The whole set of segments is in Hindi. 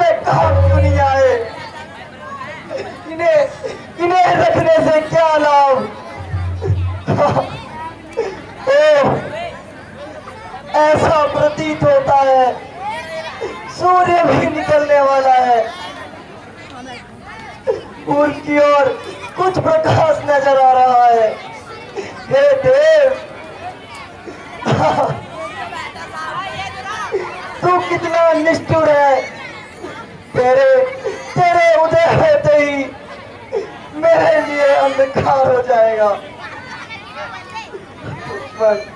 ये काम क्यों नहीं आए? इन्हें इन्हें रखने से क्या लाभ? ऐसा प्रतीत होता है सूर्य भी निकलने वाला है। पूर्व की ओर कुछ प्रकाश नजर आ रहा है। हे देव, तू कितना निष्ठुर है। तेरे तेरे उदय होते ही मेरे लिए अंधकार हो जाएगा। बस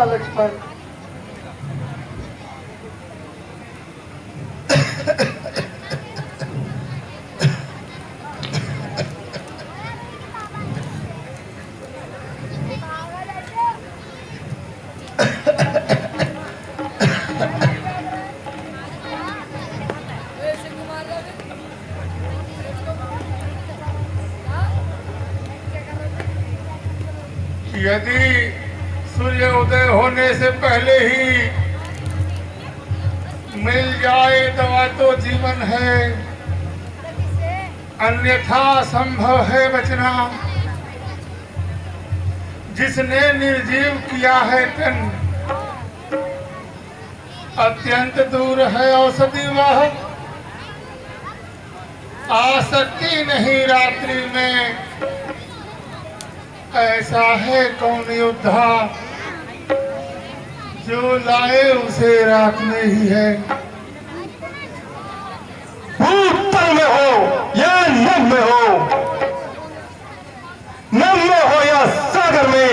लक्ष्मण, यदि सूर्य उदय होने से पहले ही मिल जाए दवा तो जीवन है, अन्यथा संभव है बचना। जिसने निर्जीव किया है तन, अत्यंत दूर है औषधि वह। आ सकती नहीं रात्रि में, ऐसा है कौन योद्धा जो लाए उसे रात में ही है। भूतल में हो या नभ में हो, नभ में हो या सागर में,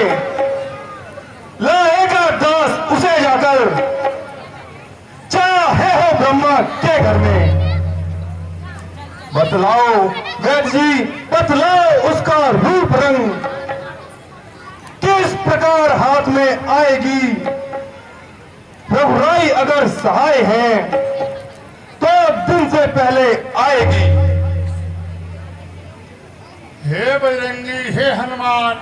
लाएगा दास उसे जाकर, चाहे हो ब्रह्मा के घर में। बतलाओ वैद्य जी, बतलाओ उसका रूप रंग, किस प्रकार हाथ में आएगी। प्रभुराई अगर सहाय है तो दिन से पहले आएगी। हे बजरंगी, हे हनुमान,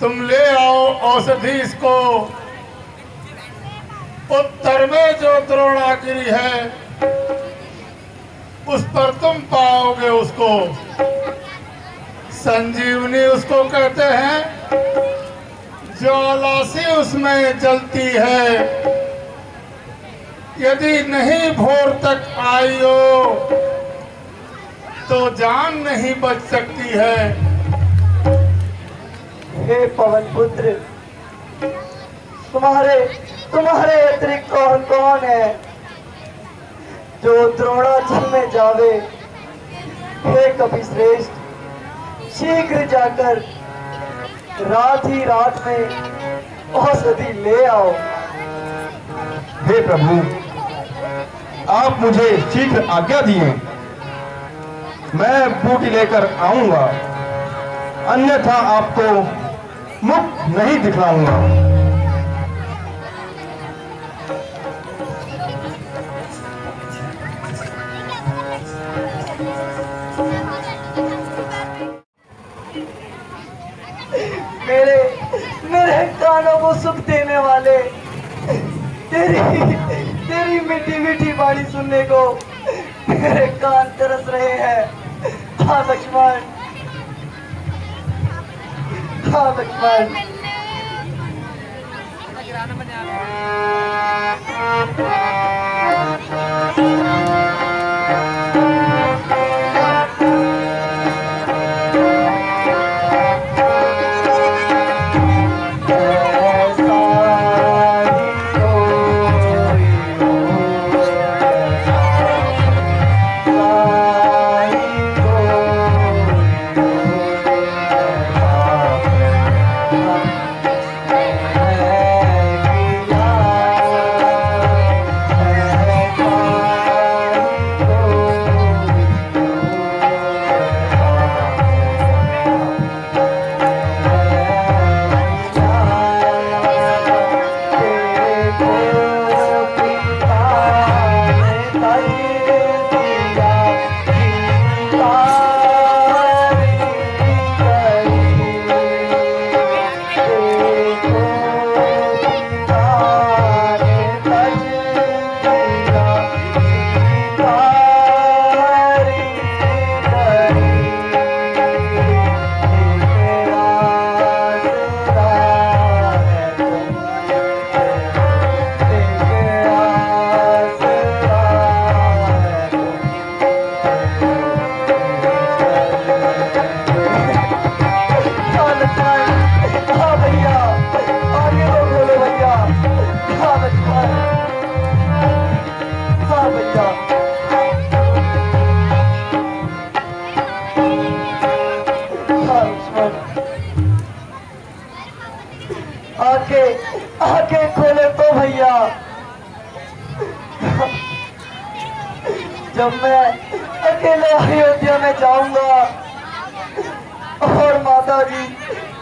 तुम ले आओ औषधि इसको। उत्तर में जो द्रोणागिरी है उस पर तुम पाओगे उसको। संजीवनी उसको कहते हैं, ज्वाला सी उसमें जलती है। यदि नहीं भोर तक आई हो तो जान नहीं बच सकती है। हे पवन पुत्र, तुम्हारे अतिरिक्त कौन कौन है जो द्रोणाचल में जावे। हे कपि श्रेष्ठ, शीघ्र जाकर रात ही रात में औषधि ले आओ। हे प्रभु, आप मुझे शीघ्र आज्ञा दिए, मैं बूटी लेकर आऊंगा, अन्यथा आपको मुख नहीं दिखलाऊंगा। मेरे कानों को सुख देने वाले, तेरी मीठी मीठी वाणी सुनने को मेरे कान तरस रहे हैं। हाँ लक्ष्मण, हाँ लक्ष्मण। आके खोले तो भैया। जब मैं अकेले अयोध्या में जाऊंगा और माता जी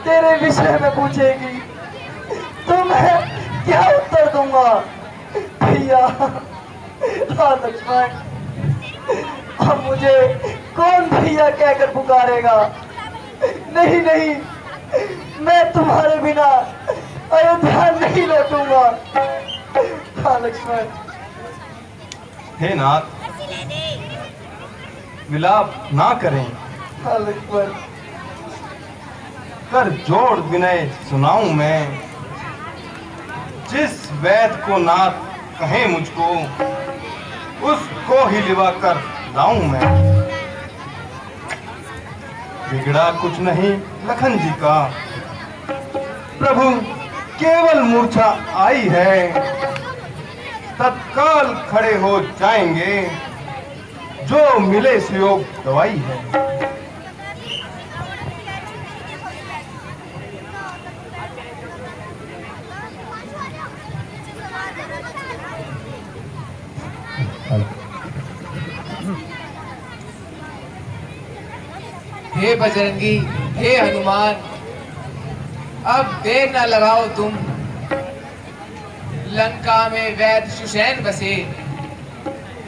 तेरे विषय में पूछेगी तो मैं क्या उत्तर दूंगा भैया। हाँ लक्ष्मण, अब मुझे कौन भैया कहकर पुकारेगा। नहीं नहीं, मैं तुम्हारे बिना अयोध्या नहीं लौटूंगा। हाँ लक्ष्मण। हे नाथ, विलाप ना करें, हाँ लक्ष्मण। कर जोड़ विनय सुनाऊं मैं, जिस वैद को नाथ कहे मुझको उसको ही लिवा कर लाऊं मैं। बिगड़ा कुछ नहीं लखन जी का, प्रभु केवल मूर्छा आई है, तत्काल खड़े हो जाएंगे, जो मिले सुयोग दवाई है। हे बजरंगी, हे हनुमान, अब देर न लगाओ तुम। लंका में वैद सुषैन बसे,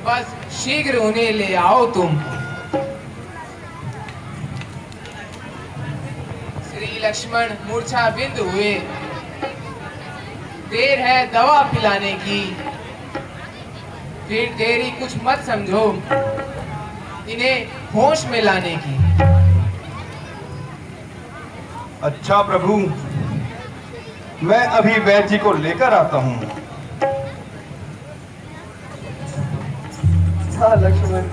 बस शीघ्र उन्हें ले आओ तुम। श्री लक्ष्मण मूर्छा बिंद हुए, देर है दवा पिलाने की, फिर देरी कुछ मत समझो इन्हें होश में लाने की। अच्छा प्रभु, मैं अभी वैद्य जी को लेकर आता हूँ। हाँ लक्ष्मण।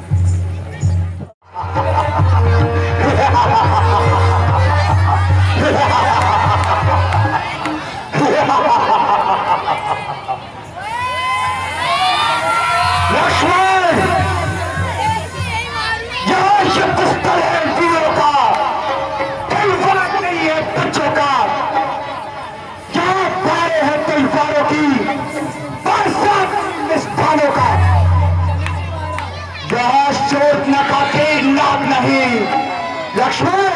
लक्ष्मण, यहाँ युद्ध स्थल है वीरों का, तलवार नहीं है बच्चों का। यहाँ बारे हैं तलवारों की, बरसात निष्ठानों का। यहाँ चोट न खाते नाग नहीं लक्ष्मण,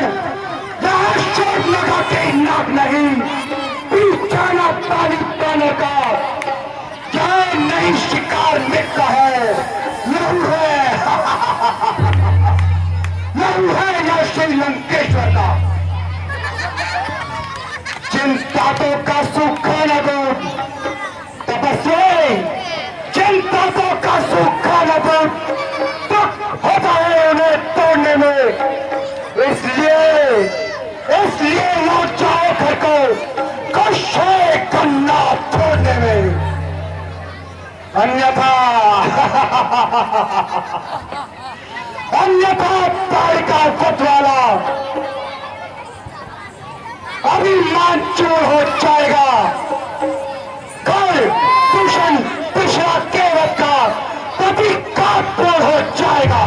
यहाँ चोट न खाते नाग नहीं, पीछाना पानी पाने का। यहाँ नहीं शिकार मिटता है, लहू है लहू है या श्री लंकेश्वर का। जिन तातों का सूखा न दूध तपस्वी, जिन तातों का सूखा न दूध दुख होता है उन्हें तोड़ने में। इसलिए लौट जाओ घर को, कशे कन्ना छोड़ने में, अन्यथा अन्यथा तारिका कोतवाला अभिमान चूर हो जाएगा। कल दूषण पिछड़ा केवट का प्रतीकात्मक बोल हो जाएगा।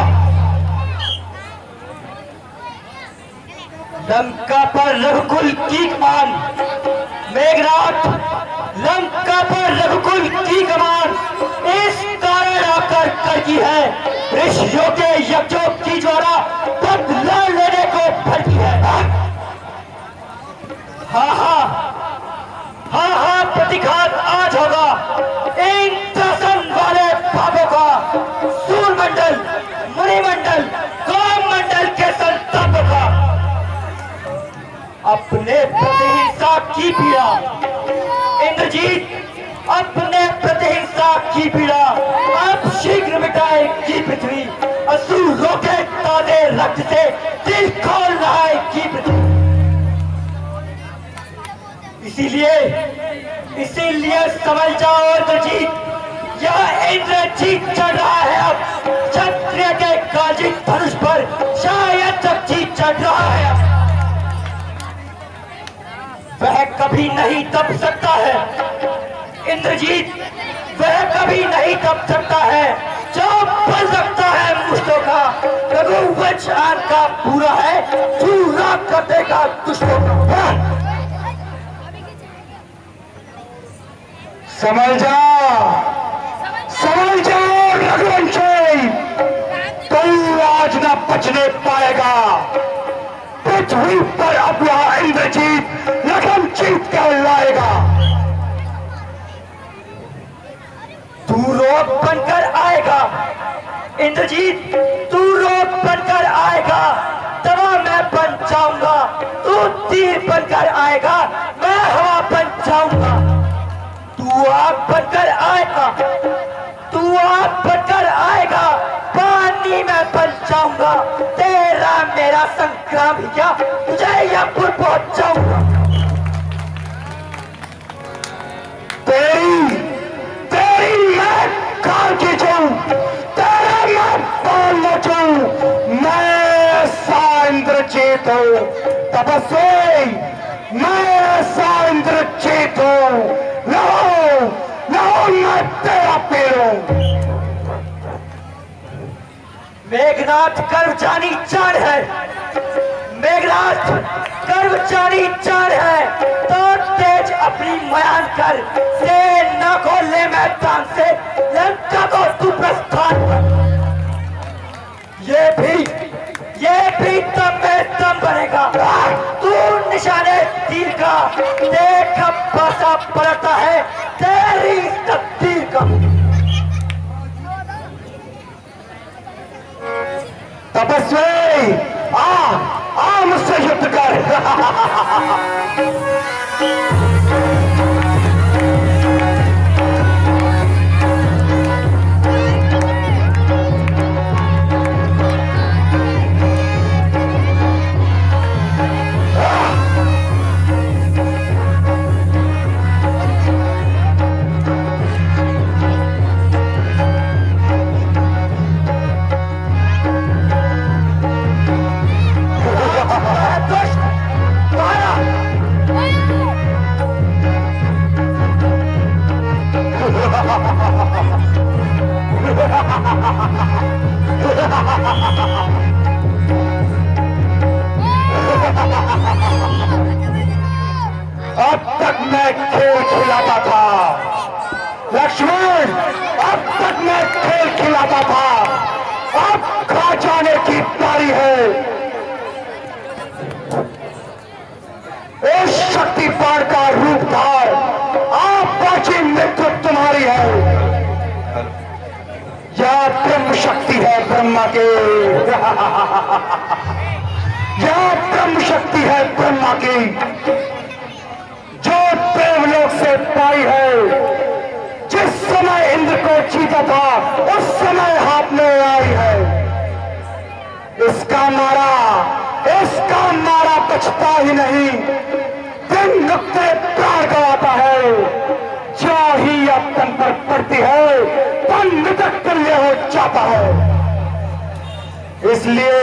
लंका पर रघुकुल की कमान, मेघनाथ लंका पर रघुकुल की कमान इस कारण आकर करती है। ऋषियों के यज्ञों की ज्वाला बदला लेने को भड़की है। हाँ, प्रतिघात आज होगा इन दर्शन वाले भावों का। सूर्यमंडल, मुनिमंडल, काममंडल के संतापों का। अपने प्रतिहिंसा की पीड़ा इंद्रजीत, अपने प्रतिहिंसा की पीड़ा अब शीघ्र मिटाएगी पृथ्वी। असुरों के ताजे रक्त से दिल खोल रहाएगी पृथ्वी। इसीलिए समझ जाओ इंद्रजीत, यह इंद्रजीत चढ़ रहा है अब क्षत्रिय के काजिक धनुष पर, शायद तक जीत चढ़ रहा है अब। वह कभी नहीं दब सकता है इंद्रजीत, वह कभी नहीं दब सकता है जो बल रखता है मुझको का। रघुवंश का पूरा है, पूरा कर देगा दुष्टों का। समझ जाओ रघुवंशी, तू आज न बचने पाएगा। पृथ्वी पर अब यह इंद्रजीत लखन जीत कर लाएगा। तू रोग बनकर आएगा इंद्रजीत, तू रोग बनकर आएगा, दवा मैं बन जाऊंगा। तू तीर बनकर आएगा, मैं हवा बन जाऊंगा। तू आग बनकर आएगा, तू आग बनकर आएगा, पानी में बन जाऊंगा। तेरा मेरा संग्राम ही क्या, तुझे यमपुर पहुंच जाऊंगा। तेरी मैं काल की जाऊं, तेरा मैं पाल नचूं। मैं सा इंद्रजीत हूं तपस्वी, मैं सा इंद्रजीत हूं। लो मैं तेरा पीरूं। मेघनाथ कर्मचारी चाण है, मेघनाथ कर्मचारी चाण है, तो तेज अपनी मयान कर सेना को ले मैदान से, लंका को तू प्रस्थान कर। ये भी तब में दम बनेगा। तू निशाने तीर का देख पासा पलटा है तेरी तकदीर का। तपस्वी आ मुझसे युद्ध कर। अब तक मैं खेल खिलाता था लक्ष्मण, अब तक मैं खेल खिलाता था, अब खा जाने की बारी है। इस शक्ति बाण का रूप धार, आप बाची मृत्यु तुम्हारी है। यह ब्रह्म शक्ति है ब्रह्मा के यह ब्रह्म शक्ति है ब्रह्मा की, जो देवलोक से पाई है। जिस समय इंद्र को जीता था उस समय हाथ में आई है। इसका मारा बचता ही नहीं, दिन नुक्ते प्राण गवाता है। जो ही अब तन पर पड़ती है तन मृतक तुल्य हो जाता है। इसलिए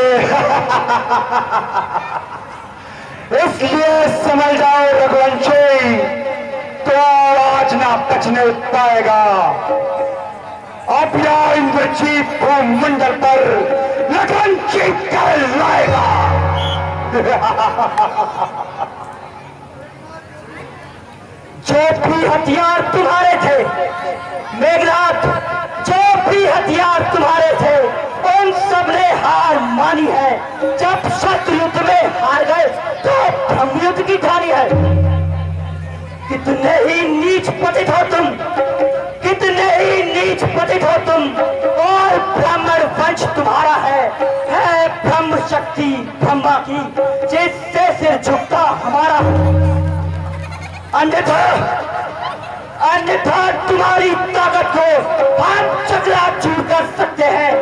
समझ जाओ रघुवंशी, तो आज ना बचने पाएगा। अब या इंद्रजीत भूमंडल पर लगन जीत कर लाएगा। जो भी हथियार तुम्हारे थे मेघनाथ, जो भी हथियार तुम्हारे थे उन सब ने हार मानी है। जब शस्त्र युद्ध में हार गए तो ब्रह्म युद्ध की ठानी है। कितने ही नीच पतित हो तुम, कितने ही नीच पतित हो तुम, और ब्राह्मण वंश तुम्हारा है ब्रह्म शक्ति ब्रह्मा की, जिससे सिर झुकता हमारा। अन्यथा तुम्हारी ताकत को हम चकनाचूर कर सकते हैं।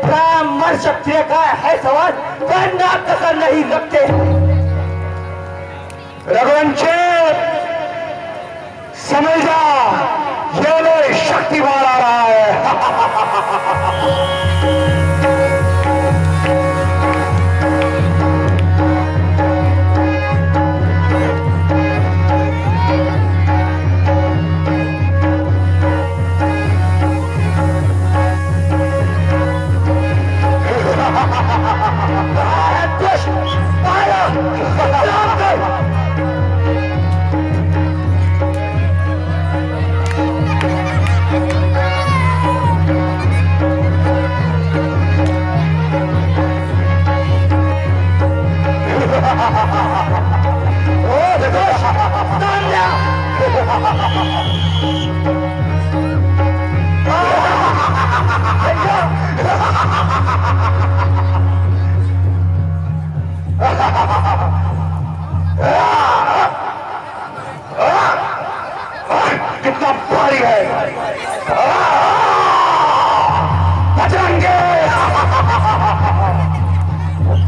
ब्राह्मण क्षत्रिय का है सवाल, वरना कसर नहीं रखते। रघुवंशी समझ जा, ये लो शक्तिवान आ रहा है। कितना भारी है बजरंगे।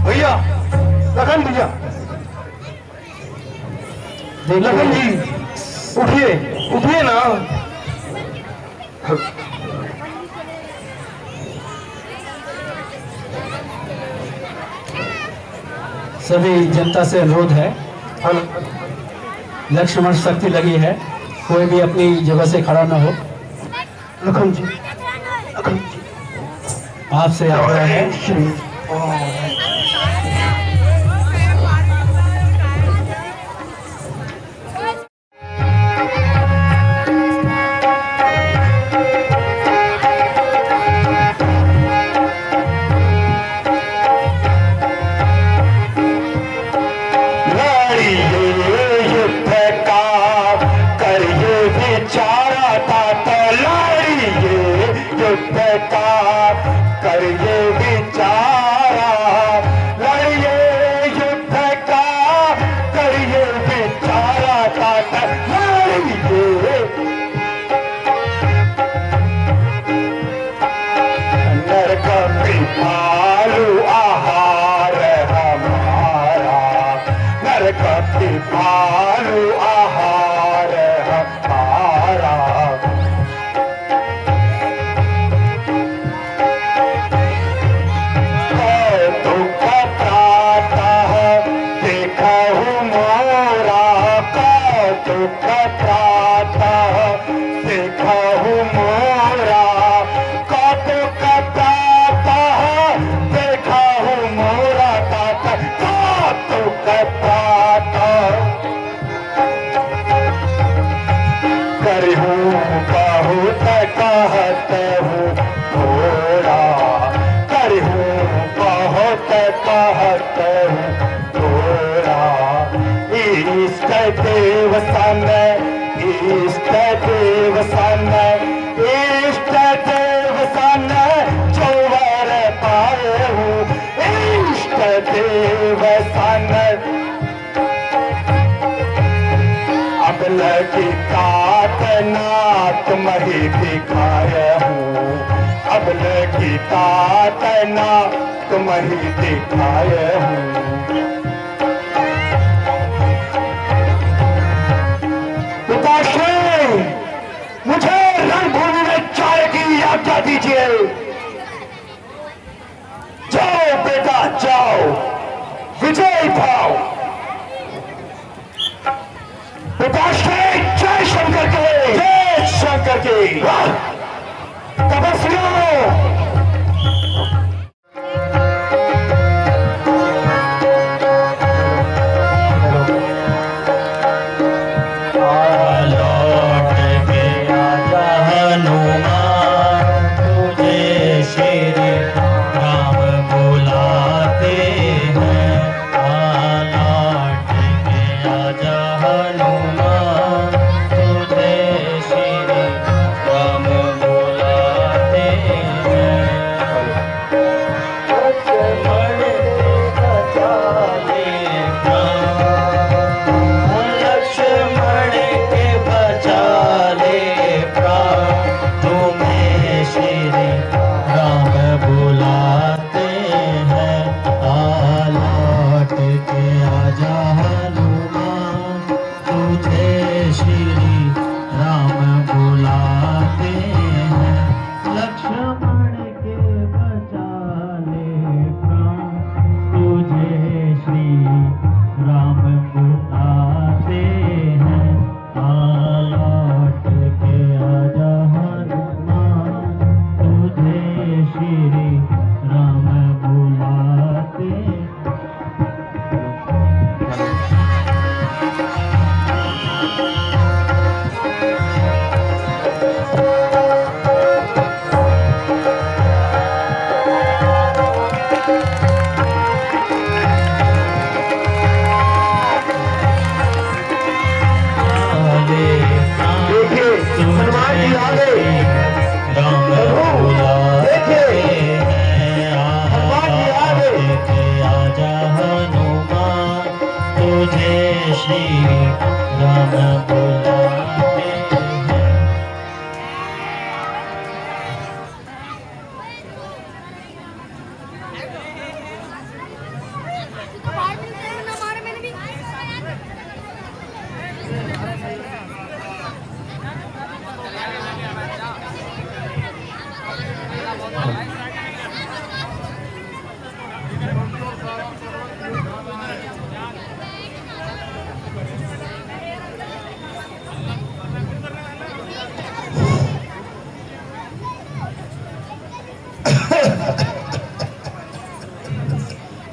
भैया लखन भैया, लखन जी उठिए, उठिए ना। सभी जनता से अनुरोध है, लक्ष्मण शक्ति लगी है, कोई भी अपनी जगह से खड़ा ना हो। लखन जी, आपसे आग्रह है। करिए विचारा, लड़िए युद्ध का, करिए विचारा ताता लड़िए। नरक कृपालु आहार हमारा, नरक कृपालु आहार हमारा। सन इष्ट देव सन इष्ट देव सन चौवर पाए हूँ इष्ट देव सन अब लगी तात नात मही दिखाए हूँ अब लगी तात नात मही दिखाए हूँ पिताश्री मुझे रणभूमि में चाय की आज्ञा दीजिए जाओ बेटा जाओ विजय भाव पिताश्री जय शंकर के जय शंकर की तपस्वियों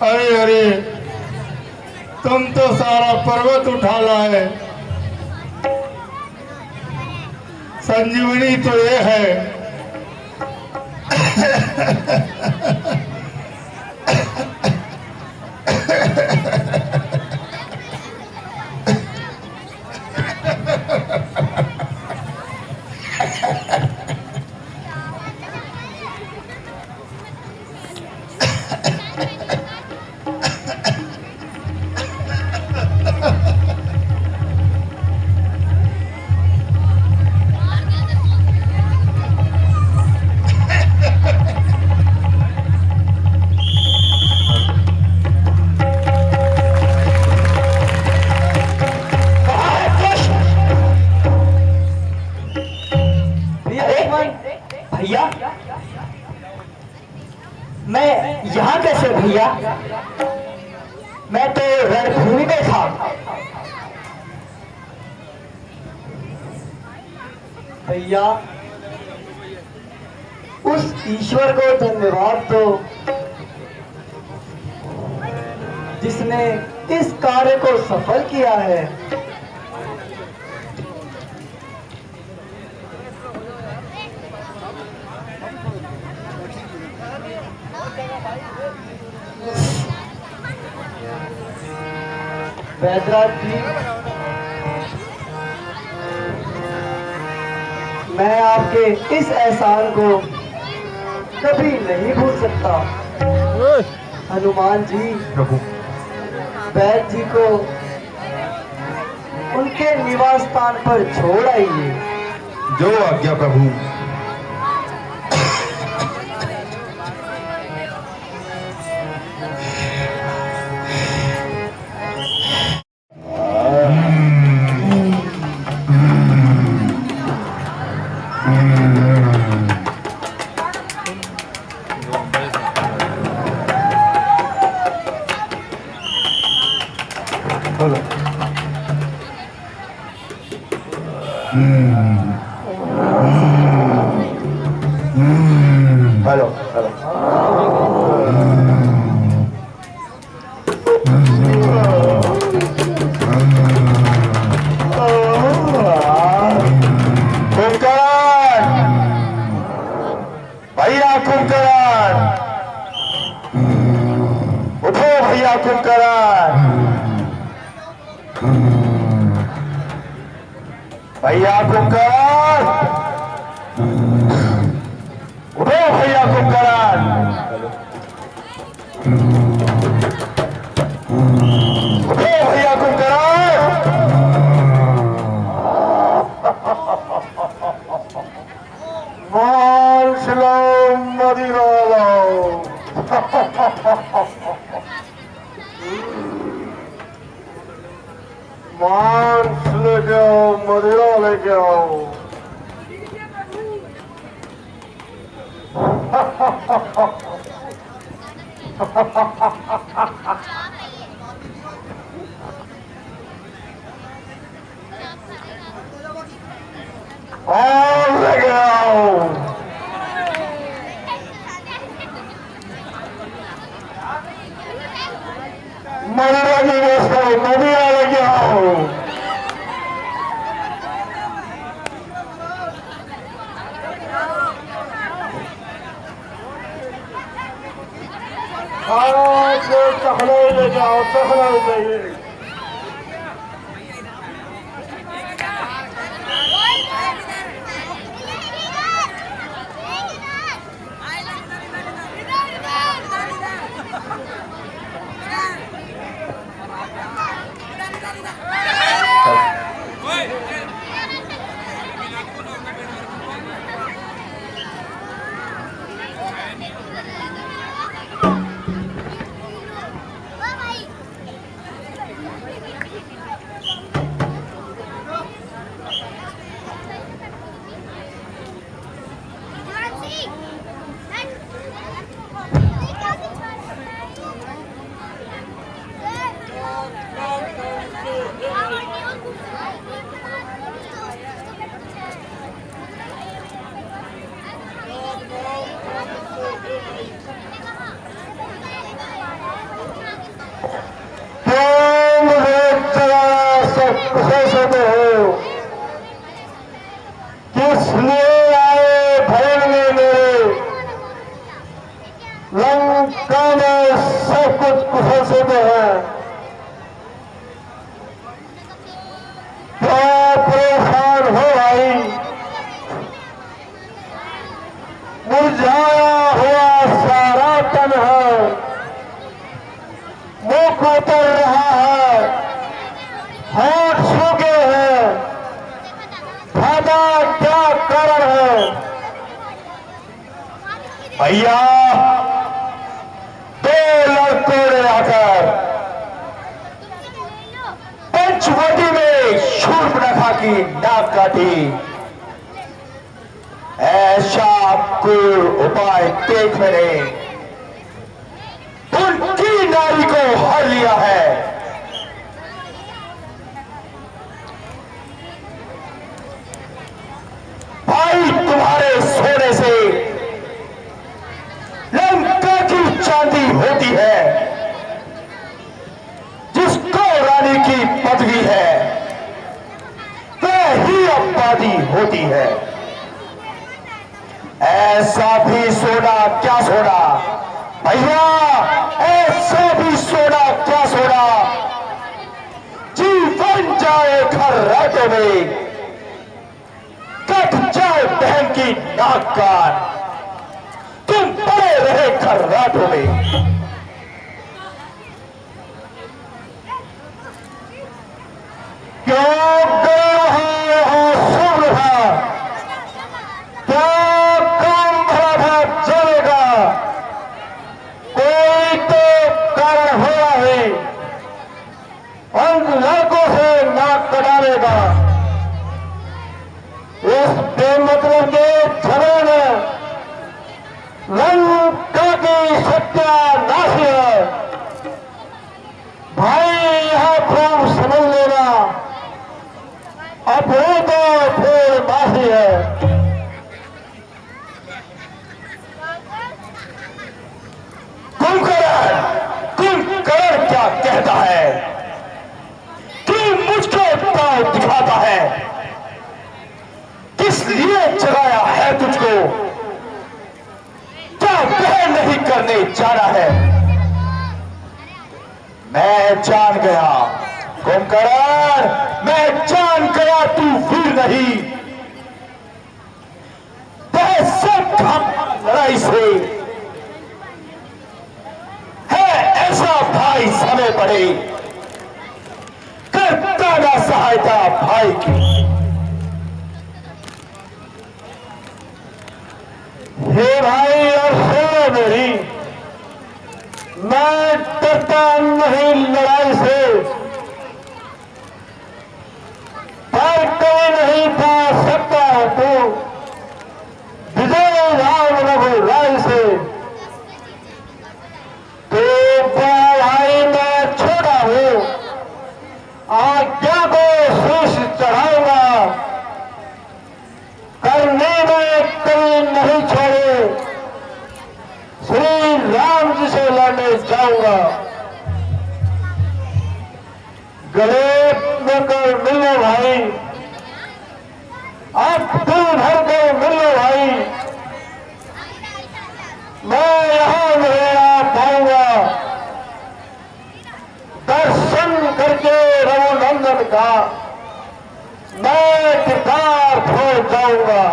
अरे अरे तुम तो सारा पर्वत उठा लाए संजीवनी तो ये है भैया मैं यहाँ कैसे भैया मैं तो रणभूमि में था भैया उस ईश्वर को धन्यवाद दो जिसने इस कार्य को सफल किया है। बैदराज जी मैं आपके इस एहसान को कभी नहीं भूल सकता। हनुमान जी प्रभु बैल जी को उनके निवास स्थान पर छोड़ आइए। जो आज्ञा प्रभु। हेलो हेलो कुंभकर्ण, भैया कुंभकर्ण, उठो भैया कुंभकर्ण, भैया कुंभकर्ण, उठो भैया कुंभकर्ण, उठो भैया कुंभकर्ण। मान चलो मदिरा लाओ। मांस लेके आओ, मदिरा लेके आओ। और लेके आओ। मदिरा की व्यवस्था, मदिरा लेके आओ। आज चखना लेके आओ, चखना चाहिए। किस लिए आए भवन में मेरे? लंका में सब कुछ कुशल से तो है। क्या परेशान हो भाई? मुरझाया हुआ सारा तन है, मुख उतर रहा है, होठ सूखे हैं, भादा क्या कारण है? भैया दो लड़कों ने आकर पंचवटी में शूर्पणखा की नाक काटी। ऐसा क्रूर उपाय देख मैंने उनकी नारी को हर लिया है। भाई तुम्हारे सोने से लंका की चांदी होती है, जिसको रानी की पदवी है वह ही आबादी होती है। ऐसा भी सोना क्या सोना भैया, ऐसा भी सोना क्या सोना, जीवन जाए घर रातों में, कट जाए नाकार, तुम पड़े रहे खर्राटों में। क्यों गए हो सुबह, क्या काम भला था चलेगा, कोई तो कारण हुआ है, उन लड़कों से नाक कटालेगा। इस बेमतलब के झगड़े में लंका की सत्यानाशी है। भाई यह खूब समझ लेना, अब वो तो फिर बासी है। कुंभकर्ण क्या कहता है, क्यों मुझको दाव दिखाता है, किस लिए जगाया है तुझको, क्या वह नहीं करने जा रहा है। मैं जान गया कुंभकर्ण, मैं जान गया तू वीर नहीं, वह सब लड़ाई से है ऐसा भाई समय पड़े, करता ना सहायता भाई की। हे भाई और सुनो मेरी, मैं डरता नहीं लड़ाई से, पर कोई नहीं पा सकता तो विजय राम रघुराय से। तो भाई मैं छोटा हूं, आज्ञा को शीश चढ़ाऊंगा, करने में कभी नहीं छोड़े, श्री राम जी से लड़ने जाऊंगा। गले मिलकर मिलो भाई, आप दिल भर कर मिलो भाई, मैं यहां नहीं आ पाऊंगा, दर्शन करके रघुनंदन का मैं कृतार्थ हो जाऊंगा।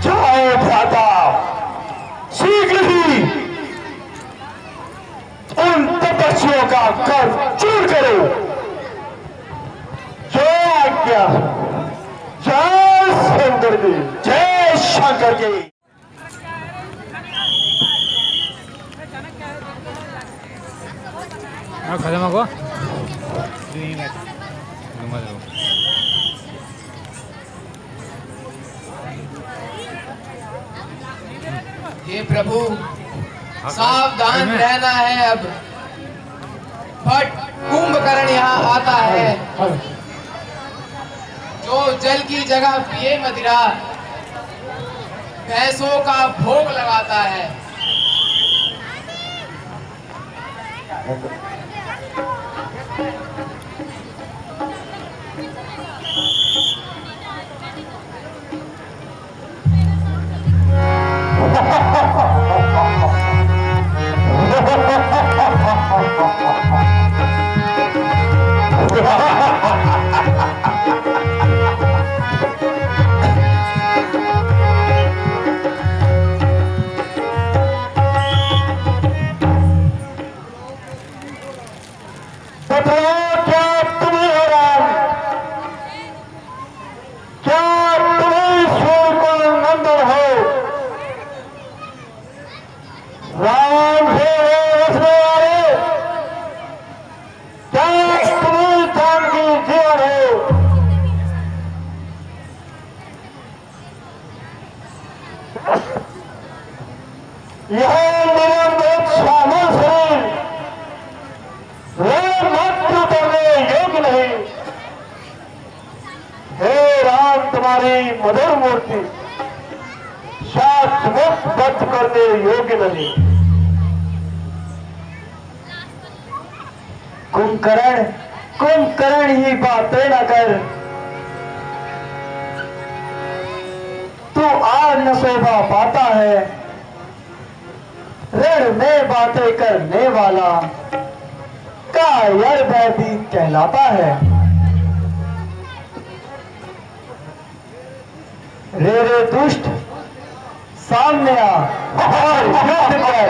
जाओ भ्राता, शीघ्र ही उन तपस्वियों का कर चूर करो, जो आज्ञा। जय शंकर जी, जय शंकर जी। खत्म हो हे प्रभु, सावधान रहना है अब, बट कुंभकर्ण यहाँ आता है, जो जल की जगह पिए मदिरा, भैंसों का भोग लगाता है। यह निरंतर शामिल शरीर वे मृत्यु करने योग्य नहीं। हे राम, तुम्हारी मधुर मूर्ति शाश्वत बद्ध करने योग्य नहीं। कुंभकर्ण ही बातें न कर, तू आज न शोभा पाता है, ऋण में बातें करने वाला कायर भयभीत कहलाता है। रे दुष्ट, सामने आ और युद्ध कर।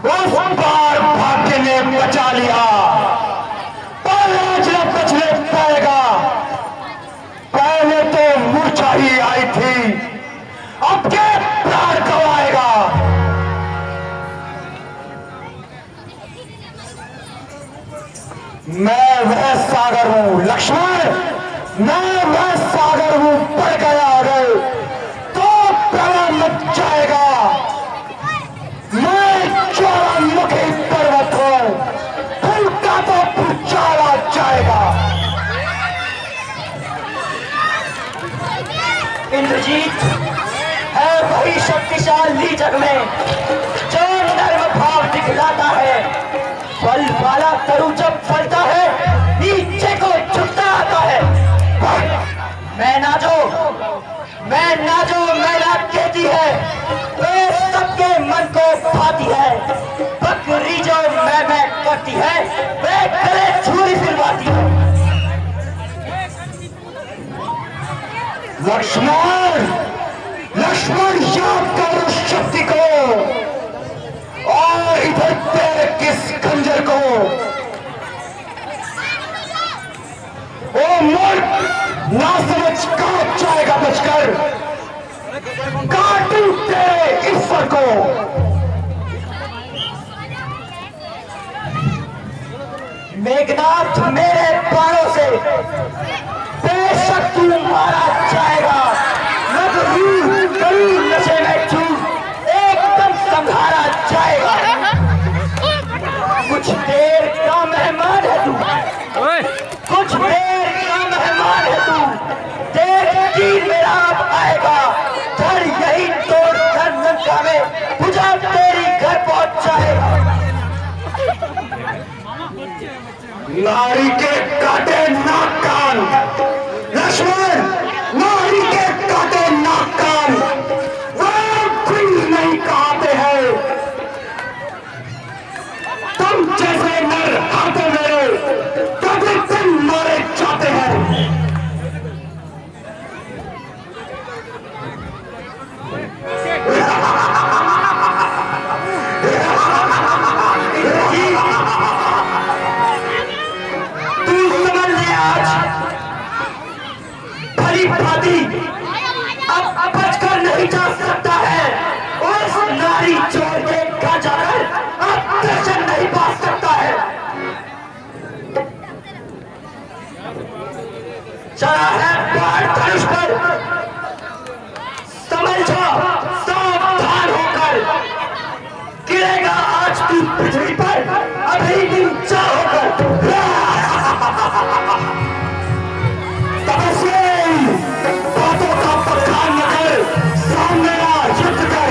उस बार भाग्य ने बचा लिया, पर आज न बचने पाएगा। पहले तो मूर्छा ही आई थी, अब के प्राण गवाएगा। मैं वह सागर हूं लक्ष्मण, मैं वह सागर हूं, बढ़ गया अगर तो प्रलय मच जाएगा। मैं ज्वालामुखी पर्वत हूं, फूलता तो फुचाला जाएगा। इंद्रजीत है वही शक्तिशाली जग में जो नर्म भाव दिखलाता है। फल वाला तरु जब फलता है, नीचे को झुकता आता है। मैं नाजो मैला कहती है, वे सबके मन को भाती है। बकरी जो मैं करती है, वे गले छुरी सिलवाती है। लक्ष्मण, लक्ष्मण याद कर उस शक्ति को और इधर तेरे किस खंजर को। ओ मूर्ख, ना समझ काट जाएगा बचकर, काटू तेरे ईश्वर को। मेघनाथ मेरे बाणों से बेशक तू मारा जाएगा। मगरूर गरूर नशे में चूर एकदम संहारा जाएगा। कुछ देर का मेहमान है तू, कुछ देर का मेहमान है तू। देख तीर मेरा अब आएगा, धड़ यही तोड़ कर लंका में पूजा तेरी घर पहुंच जाएगा। नारी के काटे नाक कान, लक्ष्मण, नारी के काटे नाक कान, वो कुछ नहीं कहते हैं। तुम जैसे नर हाथे मेरे कभी तुम मारे जाते हैं। अब बचकर नहीं जा सकता है। उस नारी चोर के घर जाकर अब दर्शन नहीं पा सकता है। चला है बाण धनुष पर, समझ जा, सावधान होकर गिरेगा आज तू पृथ्वी पर, अभी नीचा होकर। बातों का प्रधान न कर, सामने आ युद्ध कर।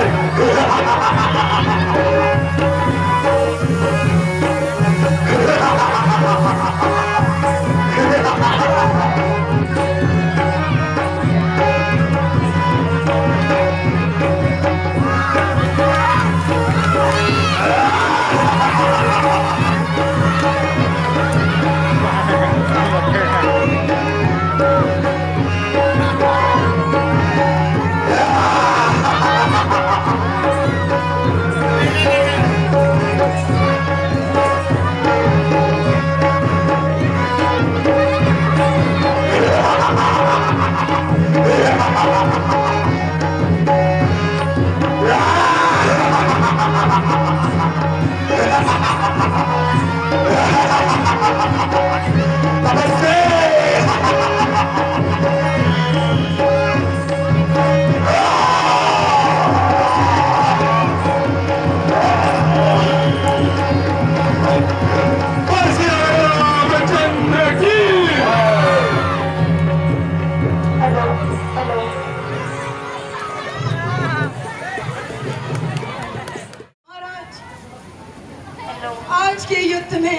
आज के युद्ध में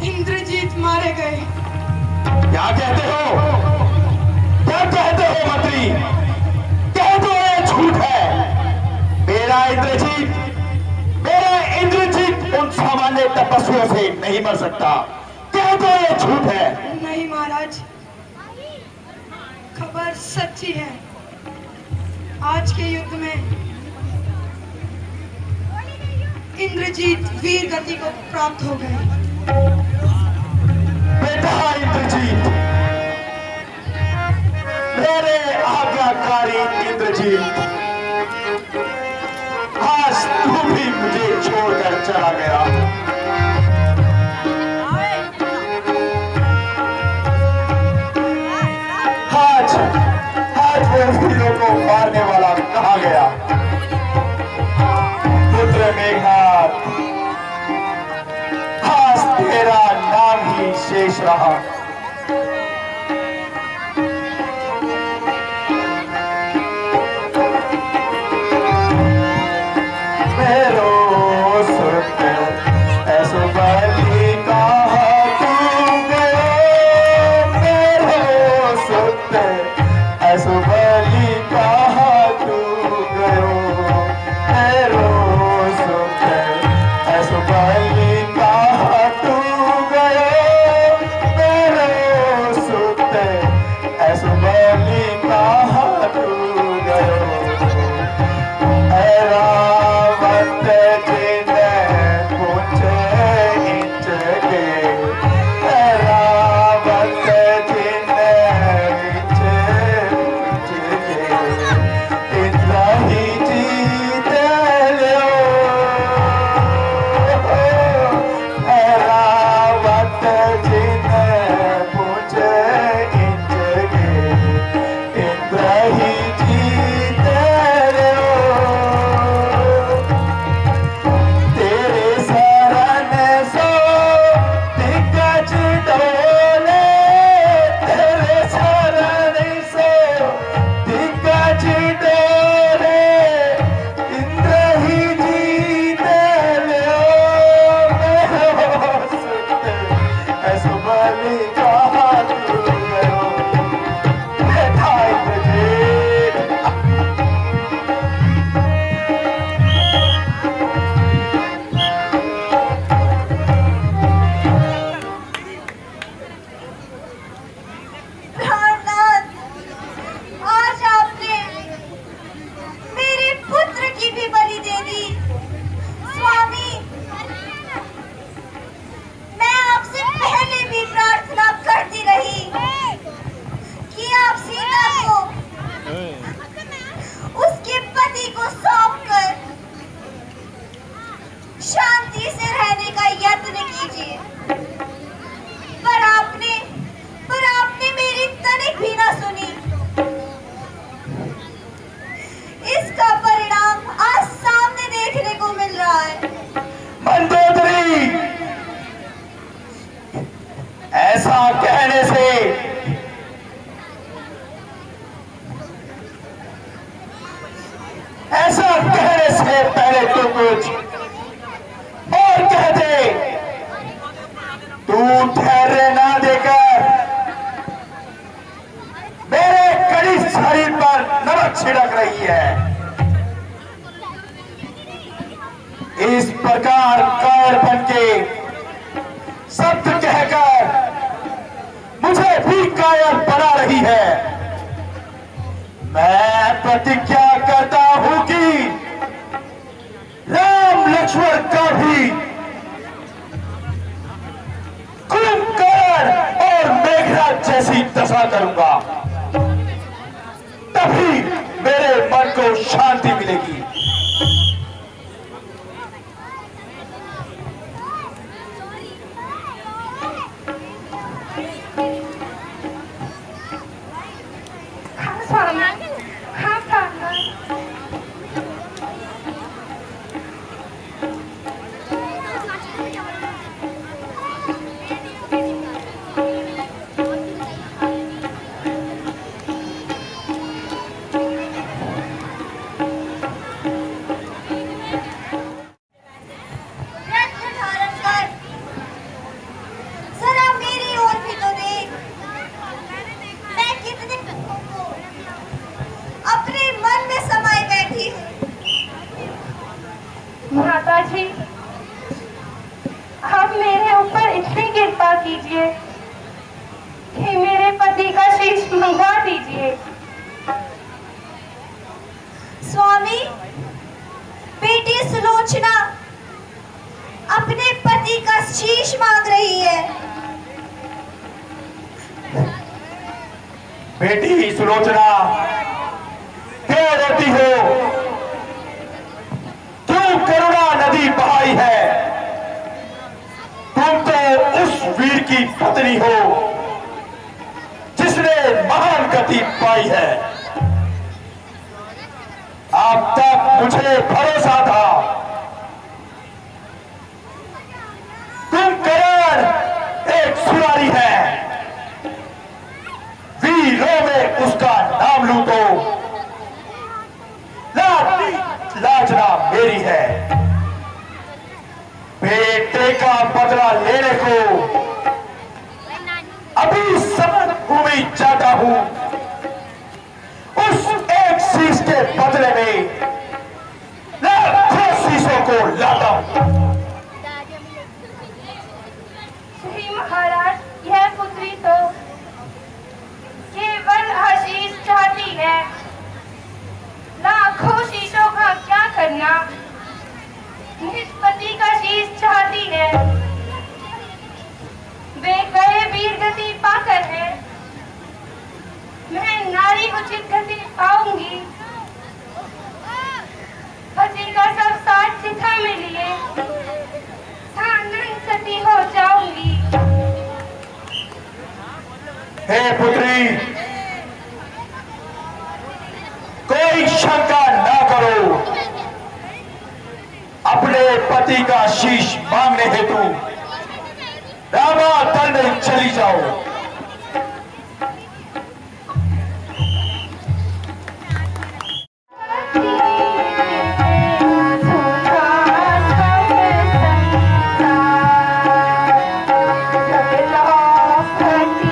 इंद्रजीत मारे गए। क्या कहते हो? क्या कहते हो मंत्री? कह दो ये झूठ है। मेरा इंद्रजीत उन सामान्य तपस्वियों से नहीं मर सकता। कह दो ये झूठ है। नहीं महाराज, खबर सच्ची है। आज के युद्ध में इंद्रजीत वीर गति को प्राप्त हो गए। बेटा इंद्रजीत, मेरे आज्ञाकारी इंद्रजीत, आज तू भी मुझे छोड़कर चला गया। आज वो वीरों को मारने वाला कहा गया? पुत्र मेघनाथ, आज तेरा नाम ही शेष रहा। मेरो सुत ऐसो बलि कहा तू गयो, मेरो सुत ऐसो बलि कहा तू गयो, मेरो सुत ऐसो बलि कहा तू गयो, मेरो सुत ऐसो बलि कहा तू गयो। रावत जिने पूछे इंचके, रावत जिने पूछे इंद्र ही जीत लो। रावत जिने पूछे इंचके इंद्र ही जीत लो। तेरे शरण सो दिग्गज डोले, तेरे शरण सो दिग्गज डोले, इंद्र ही जीत लो। मेरो सुत ऐसो बलि कहा तू गयो। बेटा इंद्रजीत, प्राणनाथ, आज आपने मेरे पुत्र की भी बलि दे दी। स्वामी, मैं आपसे पहले भी प्रार्थना करती रही कि आप सीता को उसके पति को सौंपकर शांति से रहने का यत्न कीजिए, पर आपने मेरी तनिक भी ना सुनी। इसका परिणाम आज सामने देखने को मिल रहा है। मंदोदरी, ऐसा कहने से पहले तो कुछ और कह दे। तू ठहरे ना देकर मेरे कड़ी शरीर पर नमक छिड़क रही है। इस प्रकार कायर बन के शब्द कहकर मुझे भी कायर बना रही है। मैं प्रतिज्ञा करता हूं कि राम लक्ष्मण का भी कुंभकर्ण और मेघनाद जैसी दशा करूंगा, तभी मेरे मन को शांति मिलेगी। माता जी, आप मेरे ऊपर इतनी कृपा कीजिए कि मेरे पति का शीश मंगवा दीजिए। स्वामी, बेटी सुलोचना अपने पति का शीश मांग रही है। बेटी सुलोचना, क्यों रोती हो? क्यों करुणा नदी बहाई है? तुम तो उस वीर की पत्नी हो जिसने महान गति पाई है। अब तक मुझे भरोसा था तुम करण एक सुरारी है, वीरों में उसका नाम लूं तो लाजना मेरी है। बेटे का बदला लेने को अभी समर भूमि जाता हूं। उस एक शीश के बदले में लाखों शीशों को लाता हूं। श्री महाराज, यह पुत्री तो केवल आशीष चाहती है, लाखों शीशों का क्या करना। निज पति का शीश चाहती है। वे गए वीर गति पाकर है, मैं नारी उचित गति पाऊंगी। पति का सब साथ चिता में लिए सानंद सती हो जाऊंगी। हे पुत्री, कोई शंका ना करो। अपने पति का शीश मांगने हेतु रामा दंड चली जाओ। पति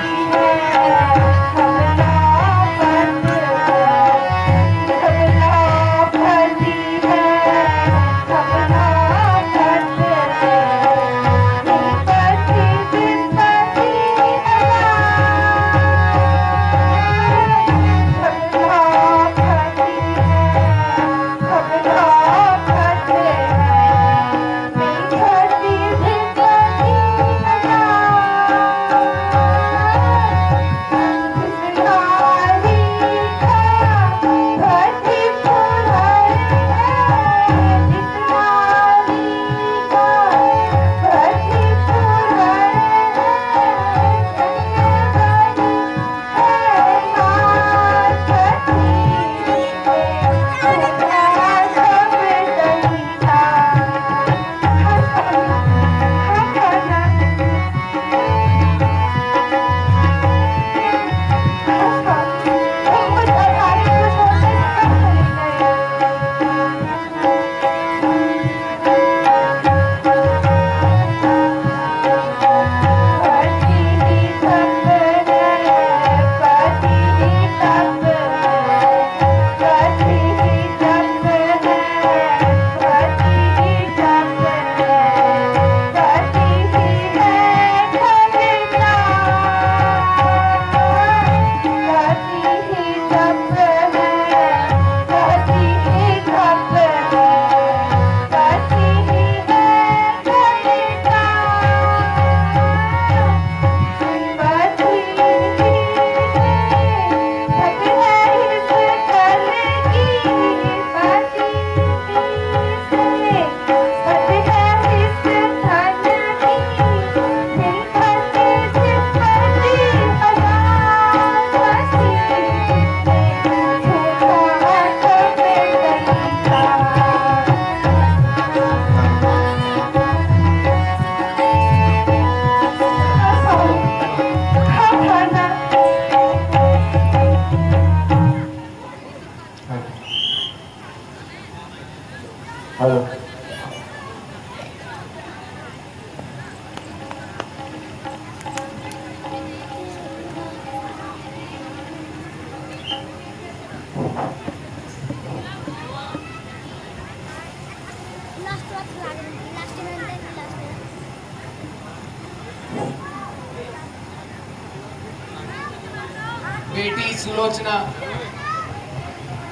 बेटी सुलोचना,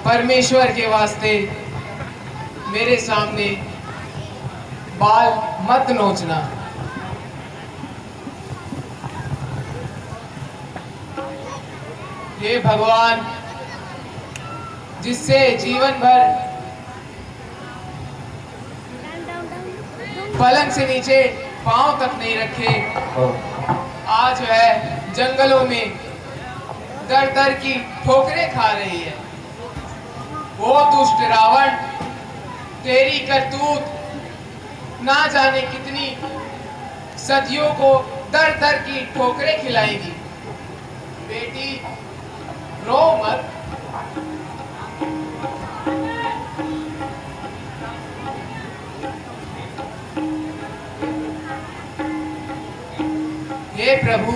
परमेश्वर के वास्ते मेरे सामने बाल मत नोचना। हे भगवान, जिससे जीवन भर पलंग से नीचे पांव तक नहीं रखे, आज वह जंगलों में दर दर की ठोकरें खा रही है। वो दुष्ट रावण, तेरी करतूत ना जाने कितनी सदियों को दर दर की ठोकरें खिलाएगी। बेटी रो मत। हे प्रभु,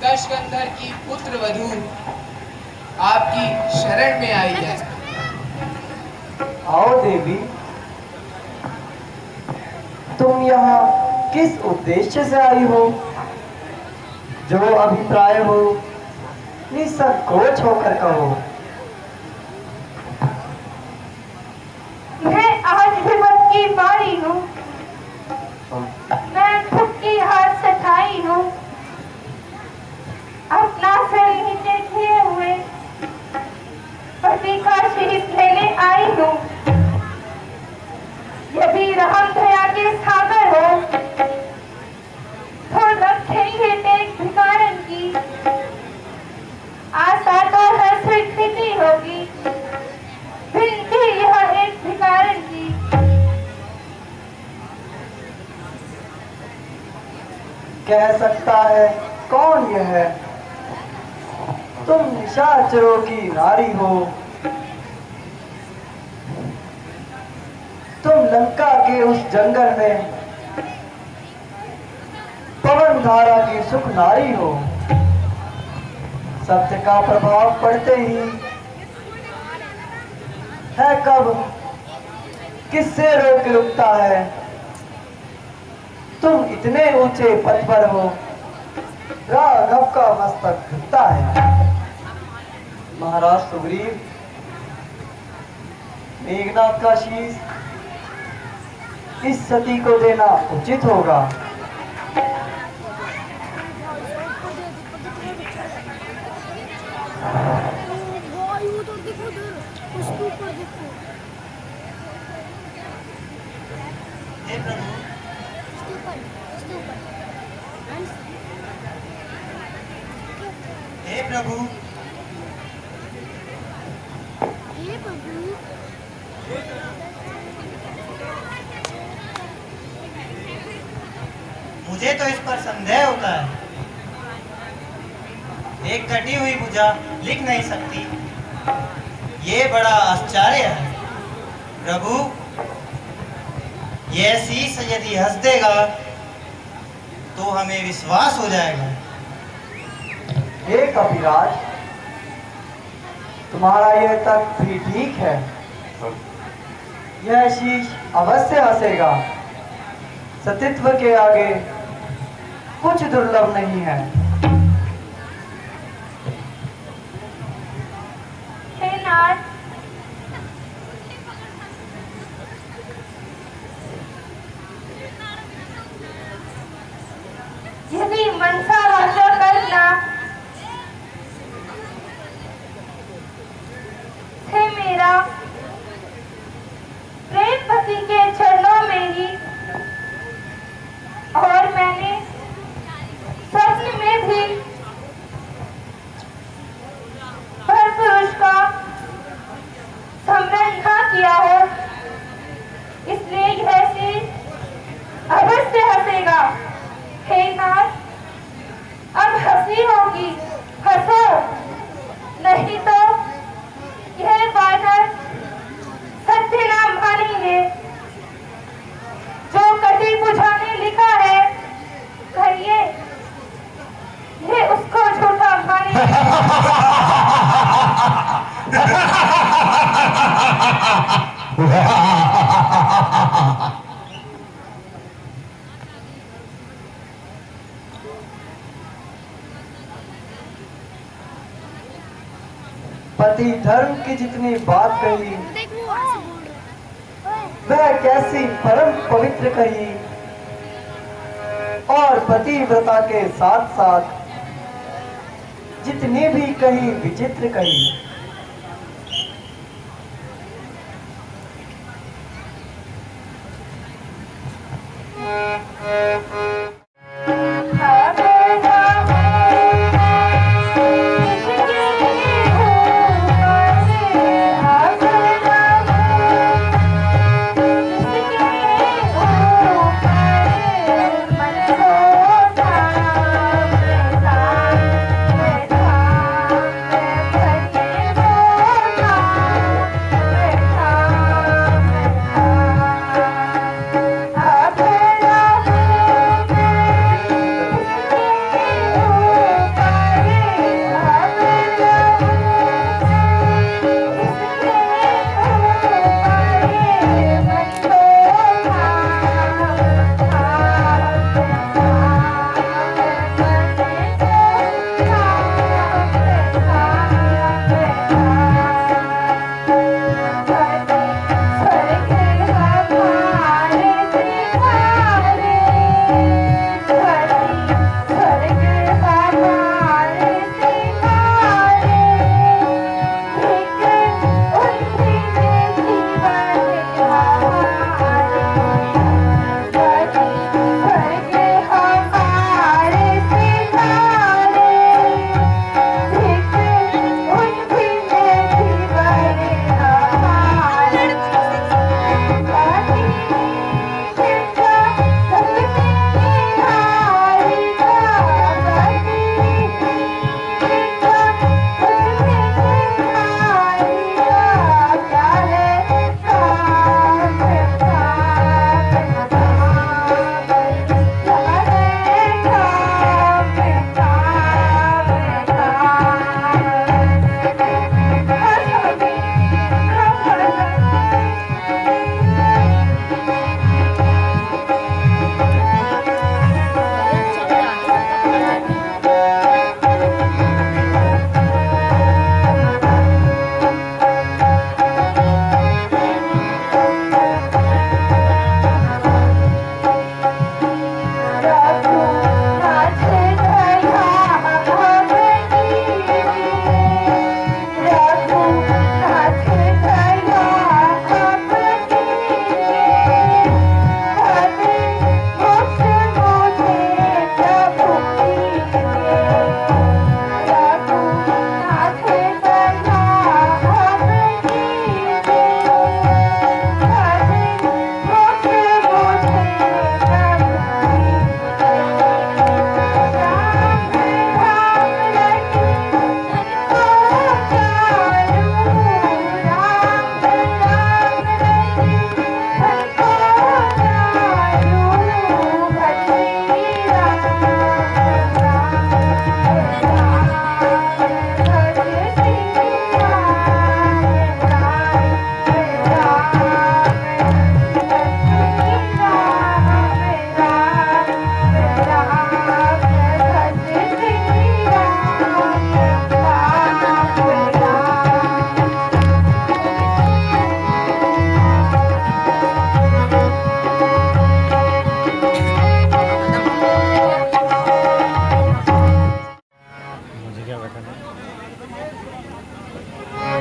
दशकंधर की पुत्र वधू आपकी शरण में आई है। आओ देवी, तुम यहाँ किस उद्देश्य से आई हो? जो अभिप्राय हो निसंकोच होकर कहो। मैं आज विपद की बारी हूँ, मैं खुद की हाथ सताई हूँ, अपना सिर नीचे किए हुए पति का शीश लेने आई हूँ। यदि रहम दया के सागर हो तो रखेंगे एक भिखारन की आशा तो हर स्वीकृति होगी, विनती यह एक भिखारन की। कह सकता है कौन यह है? तुम निशाचरों की नारी हो, तुम लंका के उस जंगल में पवन धारा की सुख नारी हो। सत्य का प्रभाव पड़ते ही है कब किससे रोक रुकता है। तुम इतने ऊंचे पद पर हो, राघव का मस्तक झुकता है। महाराज सुग्रीव, मेघनाथ का शीश इस सती को देना उचित होगा। हे प्रभु, मुझे तो इस पर संदेह होता है। एक कटी हुई भुजा लिख नहीं सकती, ये बड़ा आश्चर्य है। प्रभु, यह शीश यदि हंस देगा तो हमें विश्वास हो जाएगा। हे कपिराज, तुम्हारा यह तर्क भी ठीक है। यह शीश अवश्य हंसेगा। सतीत्व के आगे कुछ दुर्लभ नहीं है। हे नाथ, यदि मनसा वाचा करना है मेरा प्रेम पति के चरणों में ही, और मैंने स्वप्न में भी पर पुरुष का स्मरण न किया हो, इसलिए यह शीश अवश्य हंसेगा। हे नाथ, पति धर्म की जितनी बात कही वह कैसी परम पवित्र कही, और पतिव्रता के साथ साथ जितनी भी कही विचित्र कही।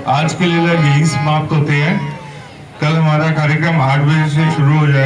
आज के लीला यही समाप्त होते हैं। कल हमारा कार्यक्रम 8 बजे से शुरू हो जाएगा।